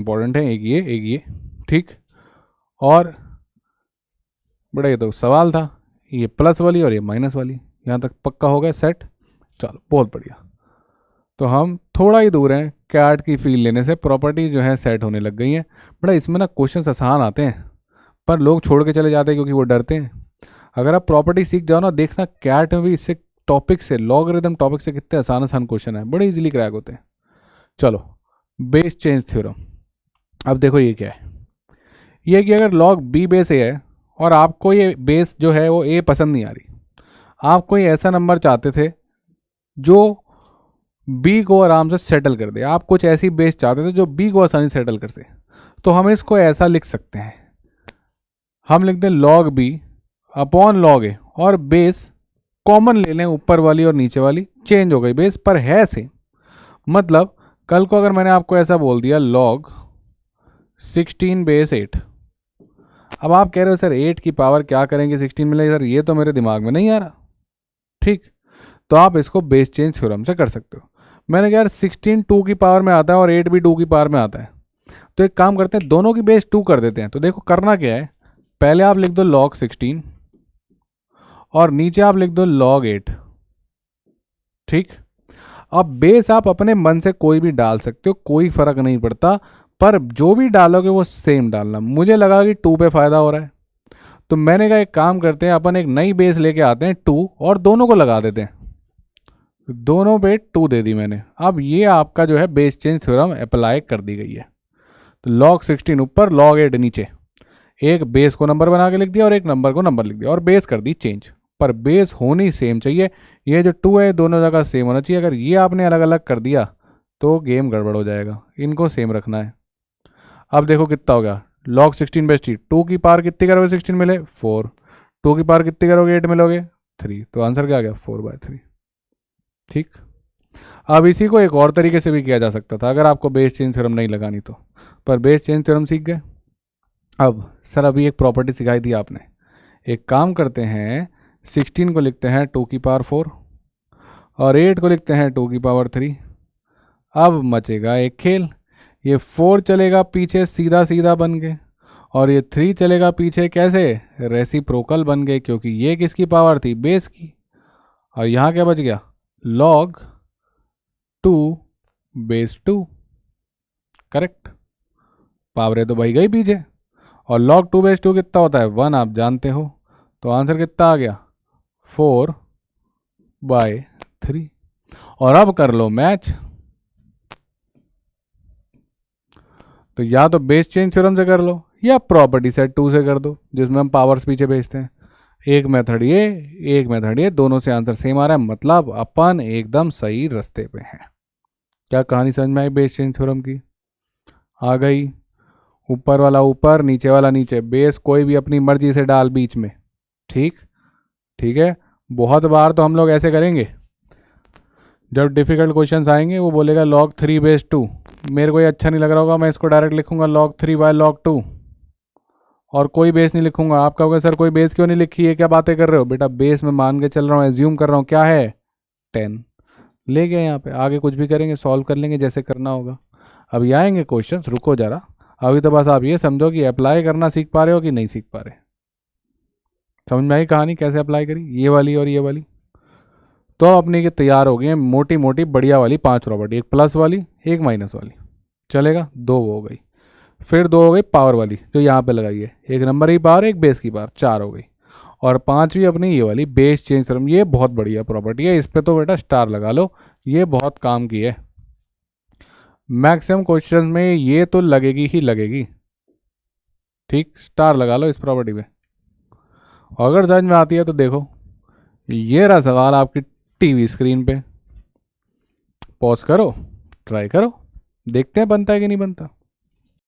Important है, एक ये, ठीक। और बड़ा ये तो सवाल था, ये प्लस वाली और ये माइनस वाली, यहाँ तक पक्का हो गया सेट। चलो बहुत बढ़िया। तो हम थोड़ा ही दूर हैं कैट की फील लेने से, प्रॉपर्टी जो है सेट होने लग गई हैं। बड़ा इसमें ना क्वेश्चन आसान आते हैं पर लोग छोड़ के चले जाते हैं क्योंकि वो डरते हैं। अगर आप प्रॉपर्टी सीख जाओ ना, देखना कैट में भी इससे टॉपिक से, लॉगरिथम टॉपिक से कितने आसान आसान क्वेश्चन है, बड़े इजीली क्रैक होते हैं। चलो, बेस चेंज थ्योरम। अब देखो ये क्या है, ये कि अगर लॉग बी बेस ए है और आपको ये बेस जो है वो ए पसंद नहीं आ रही, आप कोई ऐसा नंबर चाहते थे जो बी को आराम से सेटल कर दे, आप कुछ ऐसी बेस चाहते थे जो बी को आसानी से सेटल कर सके, तो हम इसको ऐसा लिख सकते हैं, हम लिखते हैं लॉग बी अपॉन लॉग ए, और बेस कॉमन ले लें, ऊपर वाली और नीचे वाली चेंज हो गई बेस पर है सेम। मतलब कल को अगर मैंने आपको ऐसा बोल दिया लॉग 16 बेस 8, अब आप कह रहे हो सर 8 की पावर क्या करेंगे 16 मिलेगी, सर ये तो मेरे दिमाग में नहीं आ रहा, ठीक। तो आप इसको बेस चेंज थ्योरम से कर सकते हो। मैंने कहा यार 16 2 की पावर में आता है और 8 भी 2 की पावर में आता है, तो एक काम करते हैं दोनों की बेस 2 कर देते हैं। तो देखो करना क्या है, पहले आप लिख दो log 16 और नीचे आप लिख दो log 8, ठीक। अब बेस आप अपने मन से कोई भी डाल सकते हो, कोई फर्क नहीं पड़ता, पर जो भी डालोगे वो सेम डालना। मुझे लगा कि 2 पे फायदा हो रहा है, तो मैंने कहा एक काम करते हैं, अपन एक नई बेस लेके आते हैं 2 और दोनों को लगा देते हैं, दोनों पे 2 दे दी मैंने। अब ये आपका जो है बेस चेंज थ्योरम अप्लाई कर दी गई है। तो log 16 ऊपर log 8 नीचे, एक बेस को नंबर बना के लिख दिया और एक नंबर को नंबर लिख दिया और बेस कर दी चेंज, पर बेस होनी सेम चाहिए। ये जो 2 है दोनों जगह सेम होना चाहिए, अगर ये आपने अलग अलग कर दिया तो गेम गड़बड़ हो जाएगा, इनको सेम रखना है। अब देखो कितना हो गया, log 16 बेस टी, 2 की पावर कितनी करोगे 16 मिले 4, 2 की पावर कितनी करोगे 8 मिलोगे 3, तो आंसर क्या आ गया 4/3, ठीक। अब इसी को एक और तरीके से भी किया जा सकता था अगर आपको बेस चेंज थ्योरम नहीं लगानी तो, पर बेस चेंज थ्योरम सीख गए। अब सर अभी एक प्रॉपर्टी सिखाई थी आपने, एक काम करते हैं 16 को लिखते हैं 2 की पावर 4 और 8 को लिखते हैं 2 की पावर 3। अब मचेगा एक खेल, ये 4 चलेगा पीछे सीधा सीधा बन के और ये 3 चलेगा पीछे कैसे, रेसिप्रोकल बन गए, क्योंकि ये किसकी पावर थी बेस की। और यहाँ क्या बच गया log 2 बेस 2, करेक्ट, पावरें तो भाई गई पीछे, और log 2 बेस 2 कितना होता है 1, आप जानते हो, तो आंसर कितना आ गया 4/3। और अब कर लो मैच, तो या तो बेस चेंज थ्योरम से कर लो या प्रॉपर्टी सेट 2 से कर दो जिसमें हम पावर्स पीछे भेजते हैं। एक मेथड ये, एक मेथड ये, दोनों से आंसर सेम आ रहा है, मतलब अपन एकदम सही रास्ते पे हैं। क्या कहानी समझ में आई बेस चेंज थ्योरम की? आ गई, ऊपर वाला ऊपर नीचे वाला नीचे, बेस कोई भी अपनी मर्जी से डाल बीच में, ठीक, ठीक है। बहुत बार तो हम लोग ऐसे करेंगे, जब डिफिकल्ट क्वेश्चंस आएंगे वो बोलेगा log 3 बेस 2, मेरे को ये अच्छा नहीं लग रहा होगा, मैं इसको डायरेक्ट लिखूंगा log 3/log 2 और कोई बेस नहीं लिखूंगा। आप कहोगे सर कोई बेस क्यों नहीं लिखी है, क्या बातें कर रहे हो? बेटा बेस में मान के चल रहा हूँ, एज्यूम कर रहा हूँ, क्या है 10, ले गए यहाँ पे, आगे कुछ भी करेंगे सॉल्व कर लेंगे जैसे करना होगा। अभी आएंगे क्वेश्चंस, रुको जरा, अभी तो बस आप ये समझो कि अप्लाई करना सीख पा रहे हो कि नहीं सीख पा रहे। समझ में आई कहानी कैसे अप्लाई करी, ये वाली और ये वाली? तो अपनी के तैयार हो गई है मोटी मोटी बढ़िया वाली 5 प्रॉपर्टी, एक प्लस वाली एक माइनस वाली, चलेगा, 2 हो गई। फिर 2 हो गई पावर वाली जो यहाँ पे लगाई है, एक नंबर की पावर एक बेस की पावर, 4 हो गई। और 5वीं अपनी ये वाली बेस चेंज थ्योरम, ये बहुत बढ़िया प्रॉपर्टी है, इस पर तो बेटा स्टार लगा लो, ये बहुत काम की है। मैक्सिमम क्वेश्चन में ये तो लगेगी ही लगेगी, ठीक, स्टार लगा लो इस प्रॉपर्टी पे। अगर समझ में आती है तो देखो, ये रहा सवाल आपकी टीवी स्क्रीन पे, पॉज करो, ट्राई करो, देखते हैं बनता है कि नहीं बनता।